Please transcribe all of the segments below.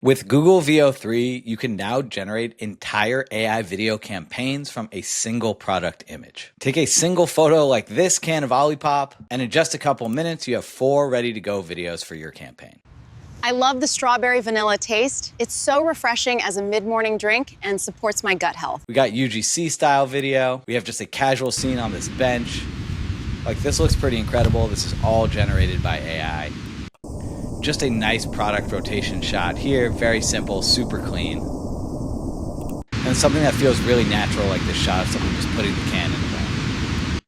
With Google Veo 3, you can now generate entire AI video campaigns from a single product image. Take a single photo like this can of Olipop, and in just a couple minutes, you have 4 ready-to-go videos for your campaign. I love the strawberry vanilla taste. It's so refreshing as a mid-morning drink and supports my gut health. We got UGC-style video. We have just a casual scene on this bench. Like, this looks pretty incredible. This is all generated by AI. Just a nice product rotation shot here. Very simple, super clean. And something that feels really natural, like this shot of someone just putting the can in the ground.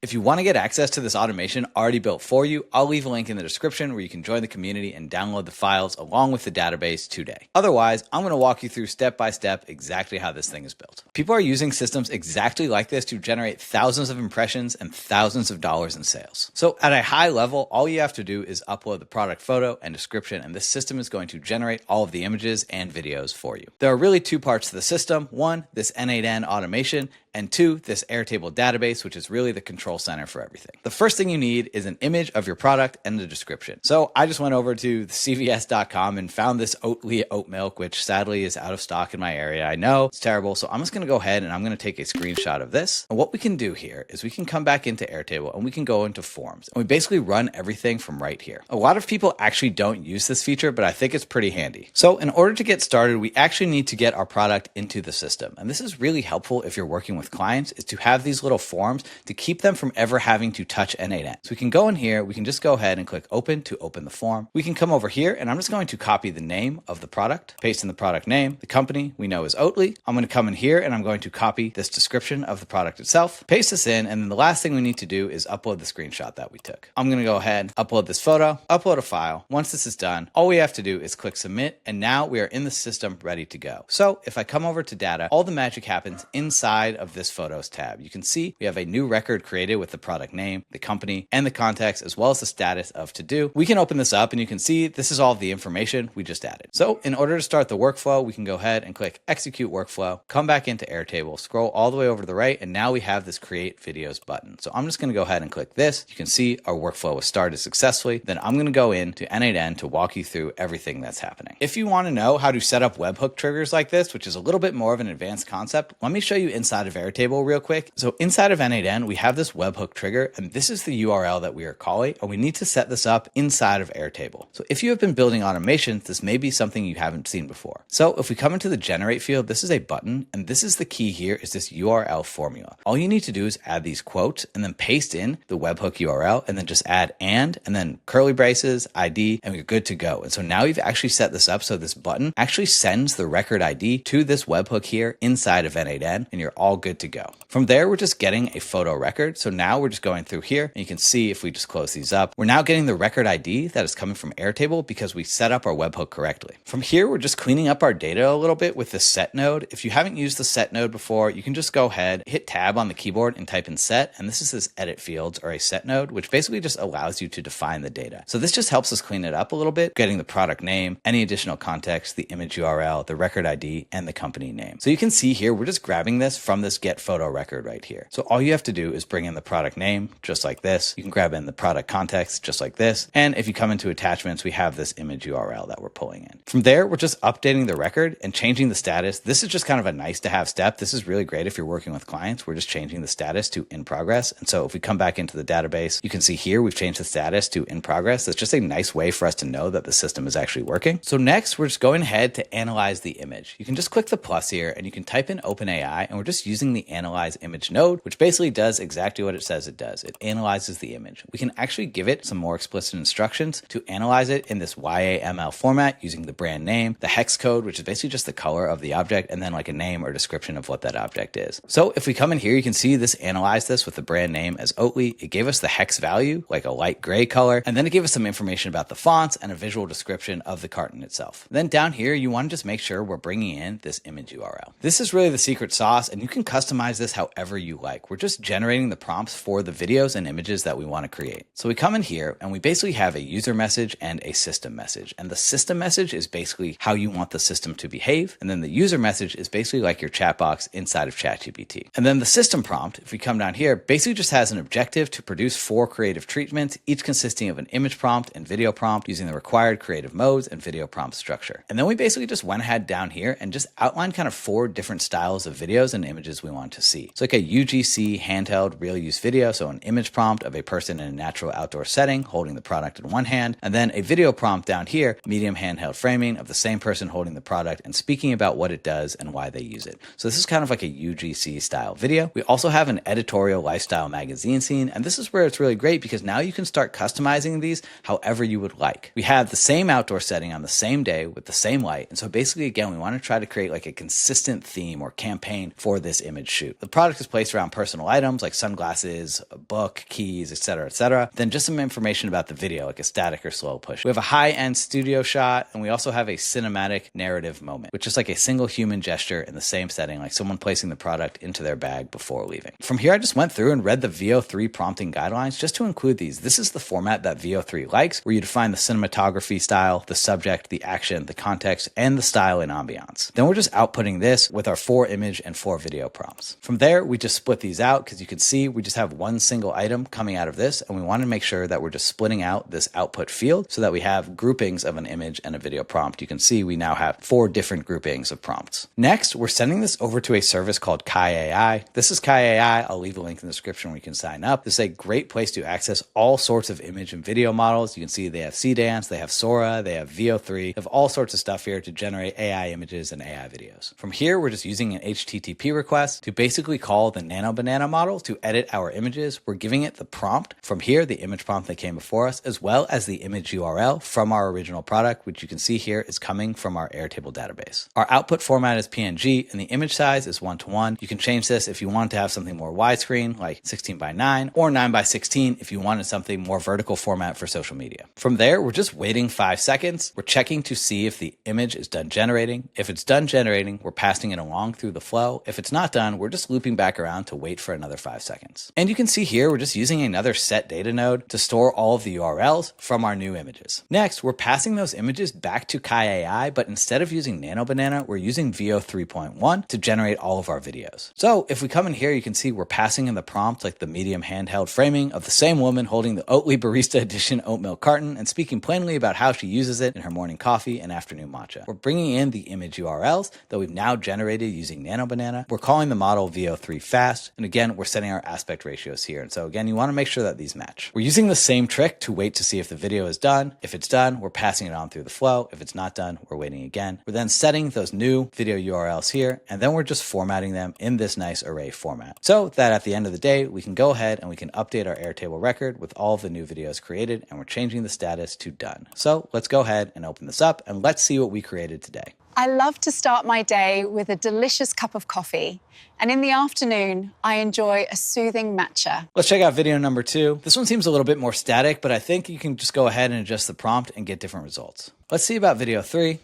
If you want to get access to this automation already built for you, I'll leave a link in the description where you can join the community and download the files along with the database today. Otherwise, I'm going to walk you through step by step exactly how this thing is built. People are using systems exactly like this to generate thousands of impressions and thousands of dollars in sales. So at a high level, all you have to do is upload the product photo and description, and this system is going to generate all of the images and videos for you. There are really 2 parts to the system. 1, this N8N automation, and 2, this Airtable database, which is really the control center for everything. The first thing you need is an image of your product and the description. So I just went over to CVS.com and found this Oatly oat milk, which sadly is out of stock in my area. I know it's terrible. So I'm just going to go ahead and I'm going to take a screenshot of this. And what we can do here is we can come back into Airtable and we can go into forms, and we basically run everything from right here. A lot of people actually don't use this feature, but I think it's pretty handy. So in order to get started, we actually need to get our product into the system. And this is really helpful if you're working with clients, is to have these little forms to keep them from ever having to touch N8N. So we can go in here, we can just go ahead and click open to open the form. We can come over here and I'm just going to copy the name of the product, paste in the product name. The company we know is Oatly. I'm going to come in here and I'm going to copy this description of the product itself, paste this in, and then the last thing we need to do is upload the screenshot that we took. I'm going to go ahead, upload this photo, upload a file. Once this is done, all we have to do is click submit, and now we are in the system ready to go. So if I come over to data, all the magic happens inside of this Photos tab. You can see we have a new record created with the product name, the company, and the context, as well as the status of to do. We can open this up and you can see this is all of the information we just added. So in order to start the workflow, we can go ahead and click execute workflow, come back into Airtable, scroll all the way over to the right, and now we have this create videos button. So I'm just going to go ahead and click this. You can see our workflow was started successfully. Then I'm going to go into N8N to walk you through everything that's happening. If you want to know how to set up webhook triggers like this, which is a little bit more of an advanced concept, let me show you inside of Airtable real quick. So inside of N8N, we have this webhook trigger, and this is the URL that we are calling, and we need to set this up inside of Airtable. So if you have been building automations, this may be something you haven't seen before. So if we come into the generate field, this is a button, and this is the key here is this URL formula. All you need to do is add these quotes and then paste in the webhook URL, and then just add and then curly braces, ID, and we're good to go. And so now we've actually set this up so this button actually sends the record ID to this webhook here inside of N8N, and you're all good to go. From there, we're just getting a photo record. So now we're just going through here, and you can see if we just close these up, we're now getting the record ID that is coming from Airtable because we set up our webhook correctly. From here, we're just cleaning up our data a little bit with the set node. If you haven't used the set node before, you can just go ahead, hit tab on the keyboard and type in set, and this is this edit fields or a set node, which basically just allows you to define the data. So this just helps us clean it up a little bit, getting the product name, any additional context, the image URL, the record ID, and the company name. So you can see here, we're just grabbing this from this get photo record right here. So all you have to do is bring in the product name, just like this. You can grab in the product context, just like this. And if you come into attachments, we have this image URL that we're pulling in. From there, we're just updating the record and changing the status. This is just kind of a nice to have step. This is really great if you're working with clients. We're just changing the status to in progress. And so if we come back into the database, you can see here, we've changed the status to in progress. That's just a nice way for us to know that the system is actually working. So next, we're just going ahead to analyze the image. You can just click the plus here and you can type in OpenAI, and we're just using the analyze image node, which basically does exactly what it says it does. It analyzes the image. We can actually give it some more explicit instructions to analyze it in this YAML format using the brand name, the hex code, which is basically just the color of the object, and then like a name or description of what that object is. So if we come in here, you can see this analyzed this with the brand name as Oatly. It gave us the hex value, like a light gray color, and then it gave us some information about the fonts and a visual description of the carton itself. Then down here, you want to just make sure we're bringing in this image URL. This is really the secret sauce, and you can customize this however you like. We're just generating the prompts for the videos and images that we want to create. So we come in here and we basically have a user message and a system message. And the system message is basically how you want the system to behave. And then the user message is basically like your chat box inside of ChatGPT. And then the system prompt, if we come down here, basically just has an objective to produce 4 creative treatments, each consisting of an image prompt and video prompt using the required creative modes and video prompt structure. And then we basically just went ahead down here and just outlined kind of 4 different styles of videos and images we want to see. So like a UGC handheld real use video, so an image prompt of a person in a natural outdoor setting holding the product in one hand, and then a video prompt down here, medium handheld framing of the same person holding the product and speaking about what it does and why they use it. So this is kind of like a UGC style video. We also have an editorial lifestyle magazine scene, and this is where it's really great because now you can start customizing these however you would like. We have the same outdoor setting on the same day with the same light, and so basically again we want to try to create like a consistent theme or campaign for this image shoot. The product is placed around personal items like sunglasses, a book, keys, etc., etc. Then just some information about the video like a static or slow push. We have a high-end studio shot, and we also have a cinematic narrative moment, which is like a single human gesture in the same setting, like someone placing the product into their bag before leaving. From here, I just went through and read the Veo 3 prompting guidelines just to include these. This is the format that Veo 3 likes, where you define the cinematography style, the subject, the action, the context, and the style and ambiance. Then we're just outputting this with our 4 image and 4 video prompts. From there, we just split these out because you can see we just have one single item coming out of this, and we want to make sure that we're just splitting out this output field so that we have groupings of an image and a video prompt. You can see we now have 4 different groupings of prompts. Next, we're sending this over to a service called Kai AI. This is Kai AI. I'll leave a link in the description where you can sign up. This is a great place to access all sorts of image and video models. You can see they have C-Dance, they have Sora, they have Veo 3, they have all sorts of stuff here to generate AI images and AI videos. From here, we're just using an HTTP request to basically call the Nano Banana model to edit our images. We're giving it the prompt from here, the image prompt that came before us, as well as the image URL from our original product, which you can see here is coming from our Airtable database. Our output format is PNG and the image size is 1:1. You can change this if you want to have something more widescreen like 16:9 or 9:16 if you wanted something more vertical format for social media. From there, we're just waiting 5 seconds. We're checking to see if the image is done generating. If it's done generating, we're passing it along through the flow. If it's not done, we're just looping back around to wait for another 5 seconds. And you can see here, we're just using another set data node to store all of the URLs from our new images. Next, we're passing those images back to Kai AI, but instead of using Nano Banana, we're using Veo 3.1 to generate all of our videos. So if we come in here, you can see we're passing in the prompt like the medium handheld framing of the same woman holding the Oatly Barista Edition oat milk carton and speaking plainly about how she uses it in her morning coffee and afternoon matcha. We're bringing in the image URLs that we've now generated using Nano Banana. We're calling the model Veo 3 fast. And again, we're setting our aspect ratios here. And so again, you want to make sure that these match. We're using the same trick to wait to see if the video is done. If it's done, we're passing it on through the flow. If it's not done, we're waiting again. We're then setting those new video URLs here, and then we're just formatting them in this nice array format so that at the end of the day, we can go ahead and we can update our Airtable record with all of the new videos created, and we're changing the status to done. So let's go ahead and open this up and let's see what we created today. I love to start my day with a delicious cup of coffee. And in the afternoon, I enjoy a soothing matcha. Let's check out video number 2. This one seems a little bit more static, but I think you can just go ahead and adjust the prompt and get different results. Let's see about video 3.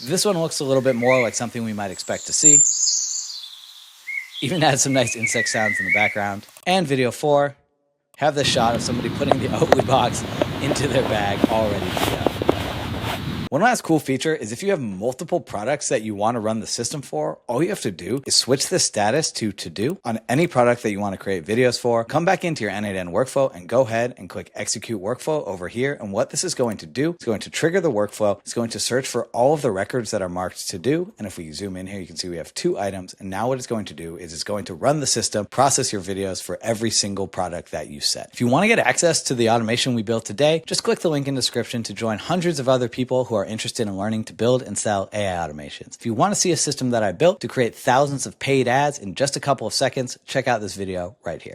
This one looks a little bit more like something we might expect to see. Even had some nice insect sounds in the background. And video 4, have this shot of somebody putting the Oatly box into their bag all ready to go. One last cool feature is if you have multiple products that you want to run the system for, all you have to do is switch the status to do on any product that you want to create videos for. Come back into your N8N workflow and go ahead and click execute workflow over here. And what this is going to do, it's going to trigger the workflow. It's going to search for all of the records that are marked to do. And if we zoom in here, you can see we have 2 items. And now what it's going to do is it's going to run the system, process your videos for every single product that you set. If you want to get access to the automation we built today, just click the link in the description to join hundreds of other people who are interested in learning to build and sell AI automations. If you want to see a system that I built to create thousands of paid ads in just a couple of seconds, check out this video right here.